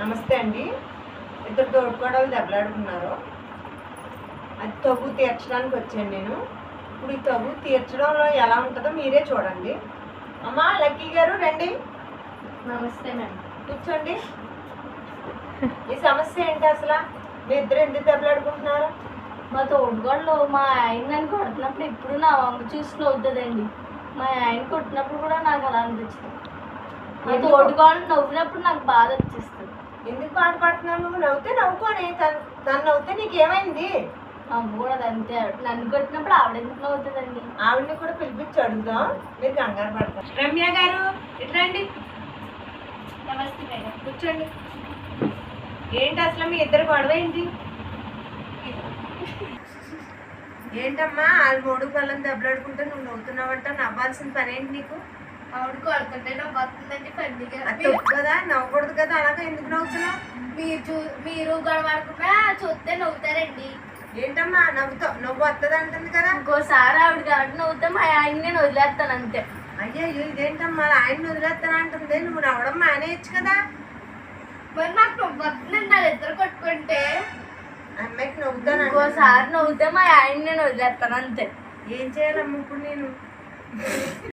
నమస్తే అండి. ఇద్దరు తోడుకోడలు దెబ్బలాడుకున్నారు. అది తగు తీర్చడానికి వచ్చాను నేను. ఇప్పుడు ఈ తగు తీర్చడంలో ఎలా ఉంటుందో మీరే చూడండి. అమ్మా లక్కీ గారు రండి. నమస్తే మేడం. కూర్చోండి. ఈ సమస్య ఏంటి అసలు? మీ ఇద్దరు ఎందుకు దెబ్బలాడుకుంటున్నారు? మా తోడుగోళ్ళు మా ఆయన నన్ను కొడుతున్నప్పుడు ఇప్పుడు నా వంక చూసి నవ్వుతుందండి. మా ఆయన కొట్టినప్పుడు కూడా నాకు అలా అనిపిస్తుంది. మా తోడుగోళ్ళు నవ్వినప్పుడు నాకు బాధ వచ్చేస్తుంది. ఎందుకు బాధపడుతున్నావు? నువ్వు నవ్వుతే నవ్వుకోని, తను నవ్వుతే నీకేమైంది? నవ్వకూడదు అంతే. నన్ను కొట్టినప్పుడు ఆవిడ ఎందుకు నవ్వుతుందండి? ఆవిడని కూడా పిలిపించి అడుగుదాం. మీరు కంగారు పడతారు. రమ్య గారు ఇట్రండి. నమస్తే మేడం. కూర్చోండి. ఏంటి అసలు మీ ఇద్దరు గొడవ ఏంటి? ఏంటమ్మా వాళ్ళు మూడు పిల్లలు దెబ్బలాడుకుంటే నువ్వు నవ్వుతున్నావంట. నవ్వాల్సిన పని ఏంటి నీకు? ఆవిడ కొడుతుంటే నాకు వస్తుందండి పండుగ. అది తప్పు కదా, నవ్వకూడదు కదా. అలాగే ఎందుకు నవ్వుతున్నావు? మీరు గొడవడుకున్నా చూస్తే నవ్వుతారండి. ఏంటమ్మా నవ్వుతావు? నవ్వు వస్తుంది అంటుంది కదా. ఇంకోసారి ఆవిడ కాబట్టి నవ్వుతే మా ఆయన నేను వదిలేస్తాను అంతే. అయ్యో ఇదేంటమ్మా ఆయన వదిలేస్తానంటుంది. నువ్వు నవ్వడం మానేయచ్చు కదా. మరి నాకు నవ్వు వస్తుందండి వాళ్ళిద్దరు కొట్టుకుంటే. అమ్మాయికి నవ్వుతాను. ఇంకోసారి నవ్వుతే మా ఆయన నేను వదిలేస్తాను అంతే. ఏం చేయాలమ్మా ఇప్పుడు నేను?